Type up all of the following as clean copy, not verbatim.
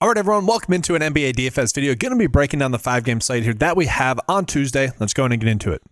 All right, everyone, welcome into an NBA DFS video. Going to be breaking down the 5-game slate here that we have on Tuesday. Let's go in and get into it.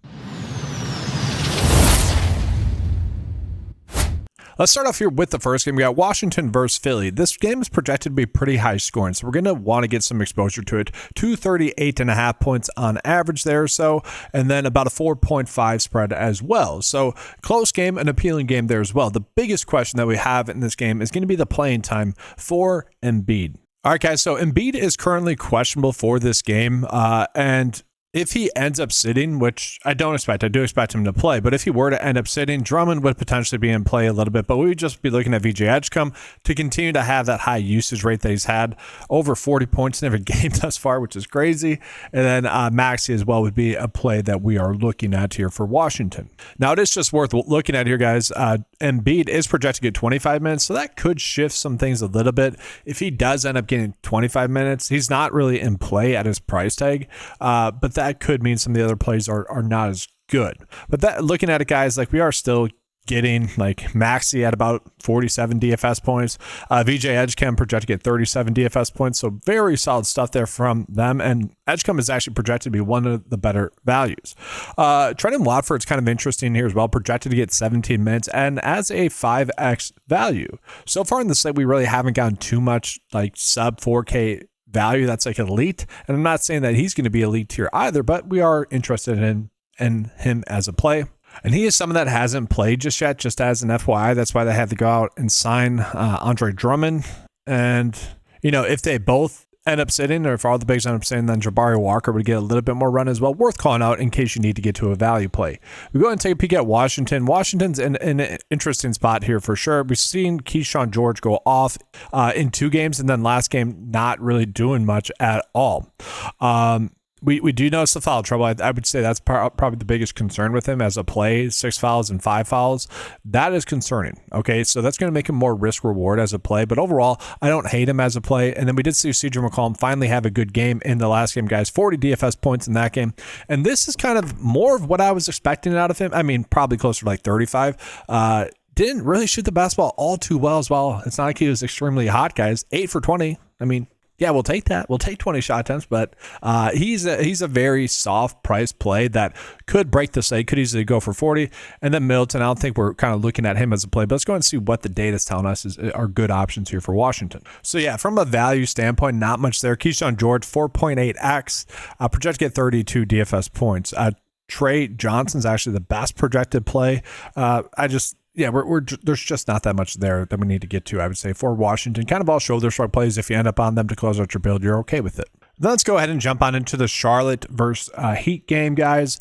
Let's start off here with the first game. We got Washington versus Philly. This game is projected to be pretty high scoring, so we're going to want to get some exposure to it. 238.5 points on average there or so, and then about a 4.5 spread as well. So close game, an appealing game there as well. The biggest question that we have in this game is going to be the playing time for Embiid. All right, guys, so Embiid is currently questionable for this game, and if he ends up sitting, which I don't expect, I do expect him to play, but if he were to end up sitting, Drummond would potentially be in play a little bit, but we would just be looking at VJ Edgecombe to continue to have that high usage rate that he's had, over 40 points in every game thus far, which is crazy. And then Maxey as well would be a play that we are looking at here for Washington. Now, it is just worth looking at here, guys. Embiid is projected to get 25 minutes, so that could shift some things a little bit. If he does end up getting 25 minutes, he's not really in play at his price tag, but that could mean some of the other plays are not as good. But that, looking at it, guys, like we are still getting like Maxey at about 47 DFS points. VJ Edgecombe projected to get 37 DFS points. So very solid stuff there from them. And Edgecombe is actually projected to be one of the better values. Trendon Watford's kind of interesting here as well, projected to get 17 minutes and as a 5x value. So far in the slate, we really haven't gotten too much like sub 4K value that's like elite. And I'm not saying that he's going to be elite here either, but we are interested in him as a play. And he is someone that hasn't played just yet, just as an FYI. That's why they had to go out and sign Andre Drummond. And, you know, if they both end up sitting, or if all the bigs end up sitting, then Jabari Walker would get a little bit more run as well. Worth calling out in case you need to get to a value play. We go ahead and take a peek at Washington. Washington's in an interesting spot here for sure. We've seen Keyshawn George go off in 2 games, and then last game not really doing much at all. We do notice the foul trouble. I would say that's probably the biggest concern with him as a play. 6 fouls and 5 fouls. That is concerning. Okay, so that's going to make him more risk reward as a play. But overall, I don't hate him as a play. And then we did see CJ McCollum finally have a good game in the last game, guys. 40 DFS points in that game. And this is kind of more of what I was expecting out of him. I mean, probably closer to like 35. Didn't really shoot the basketball all too well as well. It's not like he was extremely hot, guys. 8 for 20. I mean, yeah, we'll take that. We'll take 20 shot attempts, but he's a very soft price play that could break the slate, could easily go for 40. And then Middleton, I don't think we're kind of looking at him as a play, but let's go and see what the data is telling us are good options here for Washington. So yeah, from a value standpoint, not much there. Keyshawn George, 4.8x, projected to get 32 DFS points. Trey Johnson's actually the best projected play. There's just not that much there that we need to get to, I would say, for Washington. Kind of all shoulder shrug plays. If you end up on them to close out your build, you're okay with it. Then let's go ahead and jump on into the Charlotte versus Heat game, guys.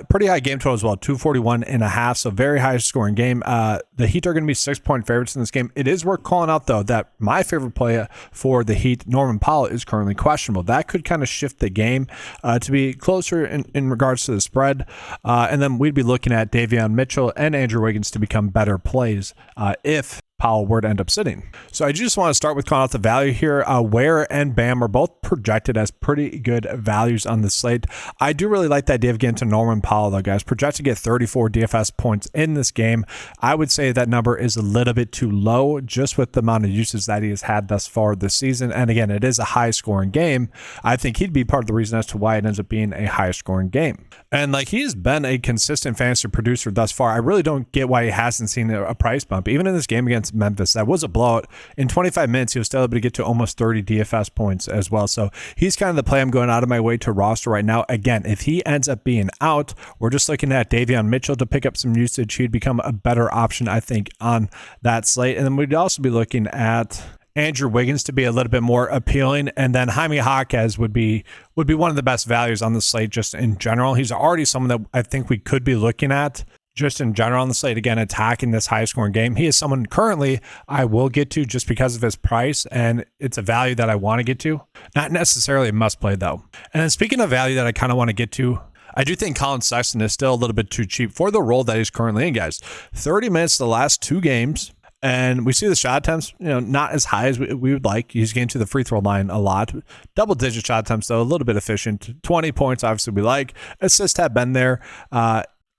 Pretty high game total as well, 241.5, so very high scoring game. The Heat are going to be 6-point favorites in this game. It is worth calling out, though, that my favorite player for the Heat, Norman Powell, is currently questionable. That could kind of shift the game to be closer in regards to the spread. And then we'd be looking at Davion Mitchell and Andrew Wiggins to become better plays if Powell were to end up sitting. So I just want to start with calling out the value here. Ware and Bam are both projected as pretty good values on the slate. I do really like the idea of getting to Norman Powell, though, guys. Projected to get 34 DFS points in this game. I would say that number is a little bit too low just with the amount of usage that he has had thus far this season. And again, it is a high scoring game. I think he'd be part of the reason as to why it ends up being a high scoring game. And like, he's been a consistent fantasy producer thus far. I really don't get why he hasn't seen a price bump. Even in this game against Memphis, that was a blowout. In 25 minutes, he was still able to get to almost 30 DFS points as well. So he's kind of the play I'm going out of my way to roster right now. Again, if he ends up being out, we're just looking at Davion Mitchell to pick up some usage. He'd become a better option, I think, on that slate. And then we'd also be looking at Andrew Wiggins to be a little bit more appealing. And then Jaime Jaquez would be one of the best values on the slate just in general. He's already someone that I think we could be looking at just in general on the slate, again, attacking this high scoring game. He is someone currently I will get to just because of his price, and it's a value that I want to get to. Not necessarily a must play, though. And then speaking of value that I kind of want to get to, I do think Colin Sexton is still a little bit too cheap for the role that he's currently in, guys. 30 minutes the last 2 games. And we see the shot attempts, not as high as we would like. He's getting to the free throw line a lot. Double-digit shot attempts, though, a little bit efficient. 20 points, obviously, we like. Assists have been there.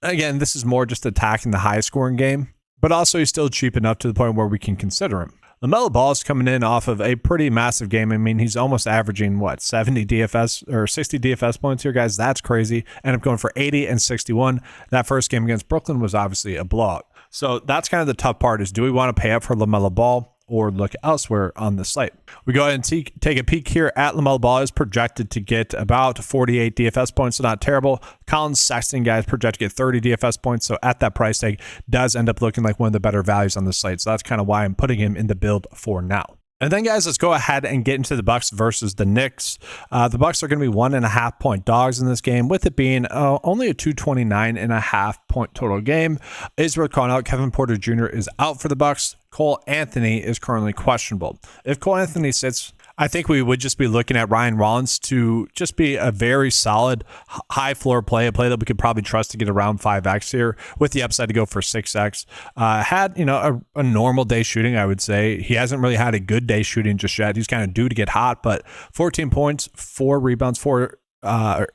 Again, this is more just attacking the high-scoring game. But also, he's still cheap enough to the point where we can consider him. LaMelo Ball is coming in off of a pretty massive game. I mean, he's almost averaging, 70 DFS or 60 DFS points here, guys. That's crazy. Ended up going for 80 and 61. That first game against Brooklyn was obviously a blowout. So that's kind of the tough part is, do we want to pay up for LaMelo Ball or look elsewhere on the slate? We go ahead and take a peek here at LaMelo Ball. Is projected to get about 48 DFS points, so not terrible. Colin Sexton, guys, projected to get 30 DFS points, so at that price tag, does end up looking like one of the better values on the slate. So that's kind of why I'm putting him in the build for now. And then, guys, let's go ahead and get into the Bucks versus the Knicks. The Bucks are going to be 1.5 point dogs in this game, with it being only a 229.5 point total game. Is worth calling out, Kevin Porter Jr. is out for the Bucks. Cole Anthony is currently questionable. If Cole Anthony sits, I think we would just be looking at Ryan Rollins to just be a very solid high floor play, a play that we could probably trust to get around 5x here, with the upside to go for 6x. Had a normal day shooting, I would say. He hasn't really had a good day shooting just yet. He's kind of due to get hot, but 14 points, 4 rebounds,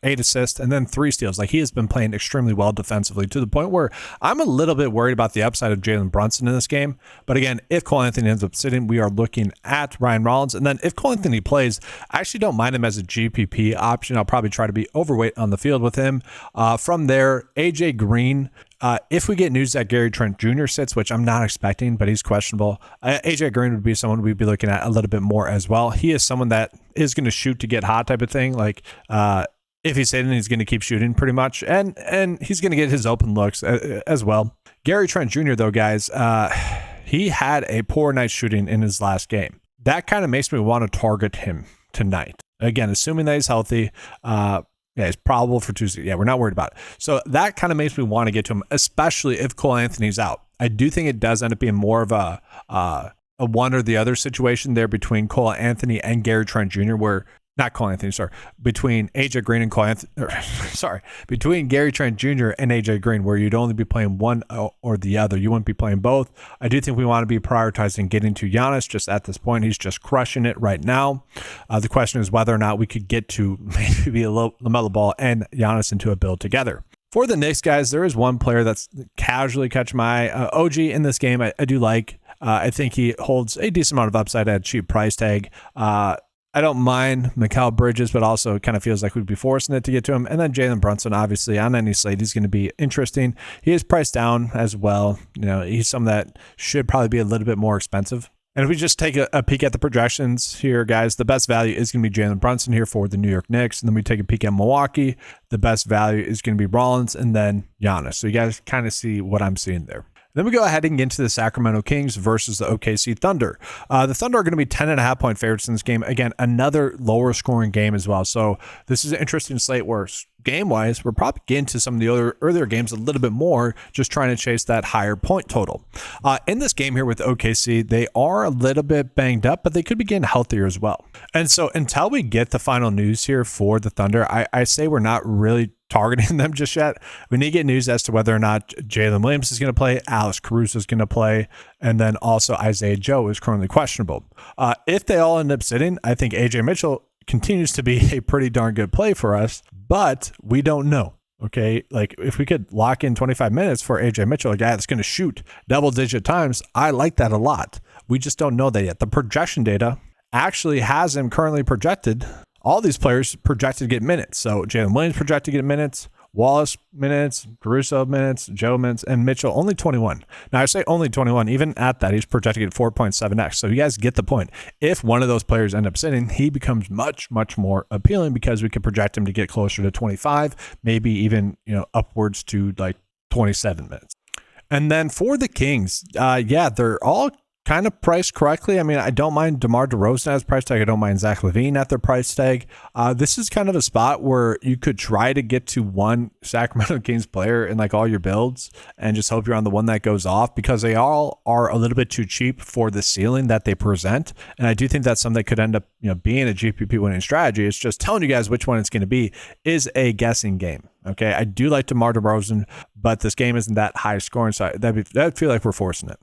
8 assists, and then 3 steals. Like, he has been playing extremely well defensively, to the point where I'm a little bit worried about the upside of Jalen Brunson in this game. But again, if Cole Anthony ends up sitting, we are looking at Ryan Rollins. And then if Cole Anthony plays, I actually don't mind him as a GPP option. I'll probably try to be overweight on the field with him. From there, AJ Green. If we get news that Gary Trent Jr. sits, which I'm not expecting, but he's questionable, AJ Green would be someone we'd be looking at a little bit more as well. He is someone that is going to shoot to get hot type of thing. Like, if he's sitting, he's going to keep shooting pretty much, and he's going to get his open looks as well. Gary Trent Jr., though, guys, he had a poor night shooting in his last game. That kind of makes me want to target him tonight. Again, assuming that he's healthy. Yeah, it's probable for Tuesday. Yeah, we're not worried about it. So that kind of makes me want to get to him, especially if Cole Anthony's out. I do think it does end up being more of a one or the other situation there between Cole Anthony and Gary Trent Jr., where not Cole Anthony, sorry, between AJ Green and Cole Anthony, between Gary Trent Jr. and AJ Green, where you'd only be playing one or the other. You wouldn't be playing both. I do think we want to be prioritizing getting to Giannis. Just at this point, he's just crushing it right now. The question is whether or not we could get to maybe a LaMelo Ball and Giannis into a build together. For the Knicks, guys, there is one player that's casually catching my eye. OG in this game, I do like. I think he holds a decent amount of upside at a cheap price tag. I don't mind Mikal Bridges, but also it kind of feels like we'd be forcing it to get to him. And then Jalen Brunson, obviously, on any slate, he's going to be interesting. He is priced down as well. He's someone that should probably be a little bit more expensive. And if we just take a peek at the projections here, guys, the best value is going to be Jalen Brunson here for the New York Knicks. And then we take a peek at Milwaukee. The best value is going to be Rollins and then Giannis. So you guys kind of see what I'm seeing there. Then we go ahead and get into the Sacramento Kings versus the OKC Thunder. The Thunder are going to be 10.5 point favorites in this game. Again, another lower scoring game as well. So this is an interesting slate where game-wise, we're probably getting to some of the other earlier games a little bit more, just trying to chase that higher point total. In this game here with OKC, they are a little bit banged up, but they could be getting healthier as well. And so until we get the final news here for the Thunder, I say we're not really targeting them just yet. We need to get news as to whether or not Jalen Williams is going to play, Alex Caruso is going to play, and then also Isaiah Joe is currently questionable. If they all end up sitting, I think AJ Mitchell continues to be a pretty darn good play for us, but we don't know. Okay, like if we could lock in 25 minutes for AJ Mitchell, a guy that's going to shoot double-digit times, I like that a lot. We just don't know that yet. The projection data actually has him currently projected. All these players projected to get minutes. So Jalen Williams projected to get minutes, Wallace minutes, Caruso minutes, Joe minutes, and Mitchell only 21. Now I say only 21. Even at that, he's projected to get 4.7x. So you guys get the point. If one of those players end up sitting, he becomes much, much more appealing because we could project him to get closer to 25, maybe even upwards to like 27 minutes. And then for the Kings, they're all kind of priced correctly. I mean, I don't mind DeMar DeRozan as price tag. I don't mind Zach LaVine at their price tag. This is kind of a spot where you could try to get to one Sacramento Kings player in like all your builds and just hope you're on the one that goes off, because they all are a little bit too cheap for the ceiling that they present. And I do think that's something that could end up being a GPP winning strategy. It's just telling you guys which one it's going to be is a guessing game. Okay, I do like DeMar DeRozan, but this game isn't that high scoring, so that'd feel like we're forcing it.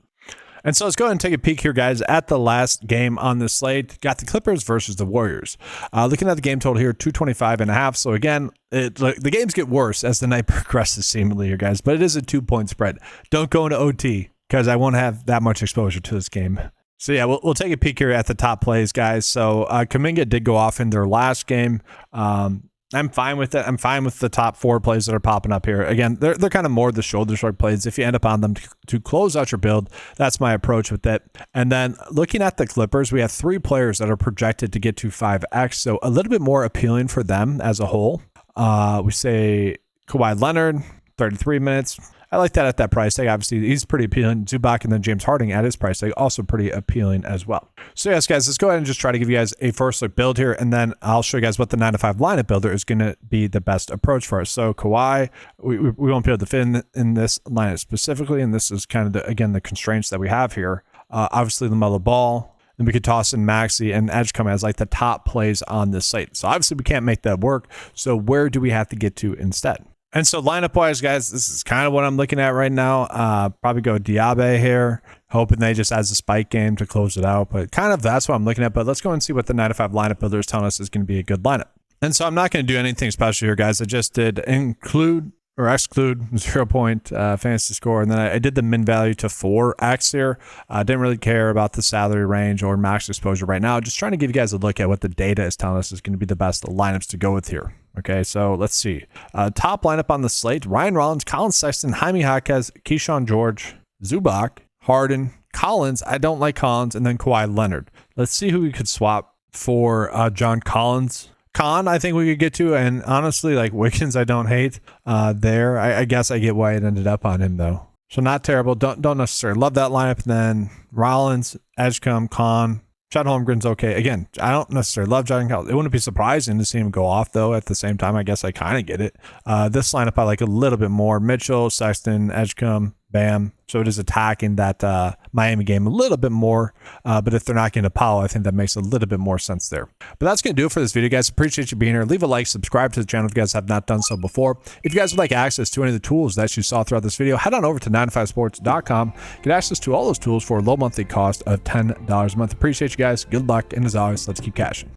And so let's go ahead and take a peek here, guys, at the last game on the slate. Got the Clippers versus the Warriors. Looking at the game total here, 225.5. So again, the games get worse as the night progresses seemingly here, guys. But it is a 2-point spread. Don't go into OT because I won't have that much exposure to this game. So yeah, we'll take a peek here at the top plays, guys. So Kuminga did go off in their last game. I'm fine with it. I'm fine with the top 4 plays that are popping up here. Again, they're kind of more the shoulder shrug plays. If you end up on them to close out your build, that's my approach with it. And then looking at the Clippers, we have 3 players that are projected to get to 5x. So a little bit more appealing for them as a whole. We say Kawhi Leonard, 33 minutes. I like that at that price tag. Obviously, he's pretty appealing. Zubac and then James Harden at his price tag, also pretty appealing as well. So yes, guys, let's go ahead and just try to give you guys a first look build here, and then I'll show you guys what the 9 to 5 lineup builder is going to be the best approach for us. So Kawhi, we won't be able to fit in this lineup specifically, and this is kind of, again, the constraints that we have here. Obviously, LaMelo Ball. Then we could toss in Maxey and Edgecombe as like the top plays on this slate. So obviously, we can't make that work. So where do we have to get to instead? And so lineup wise, guys, this is kind of what I'm looking at right now. Probably go Diaby here, hoping they just has a spike game to close it out. But kind of that's what I'm looking at. But let's go and see what the 9 to 5 lineup builder is telling us is going to be a good lineup. And so I'm not going to do anything special here, guys. I just did include or exclude 0 point fantasy score. And then I did the min value to 4x here. I didn't really care about the salary range or max exposure right now. Just trying to give you guys a look at what the data is telling us is going to be the best lineups to go with here. Okay, so let's see. Top lineup on the slate: Ryan Rollins, Colin Sexton, Jaime Jaquez, Keyshawn George, Zubac, Harden, Collins. I don't like Collins, and then Kawhi Leonard. Let's see who we could swap for John Collins. Khan, I think we could get to, and honestly, like Wiggins, I don't hate there. I guess I get why it ended up on him though. So not terrible. Don't necessarily love that lineup. And then Rollins, Edgecombe, Khan. Chet Holmgren's okay. Again, I don't necessarily love John Collins. It wouldn't be surprising to see him go off, though. At the same time, I guess I kind of get it. This lineup I like a little bit more. Mitchell, Sexton, Edgecombe, Bam. So it is attacking that Miami game a little bit more. But if they're not getting to Powell, I think that makes a little bit more sense there. But that's going to do it for this video, guys. Appreciate you being here. Leave a like, subscribe to the channel if you guys have not done so before. If you guys would like access to any of the tools that you saw throughout this video, head on over to 9to5sports.com. Get access to all those tools for a low monthly cost of $10 a month. Appreciate you guys. Good luck. And as always, let's keep cashing.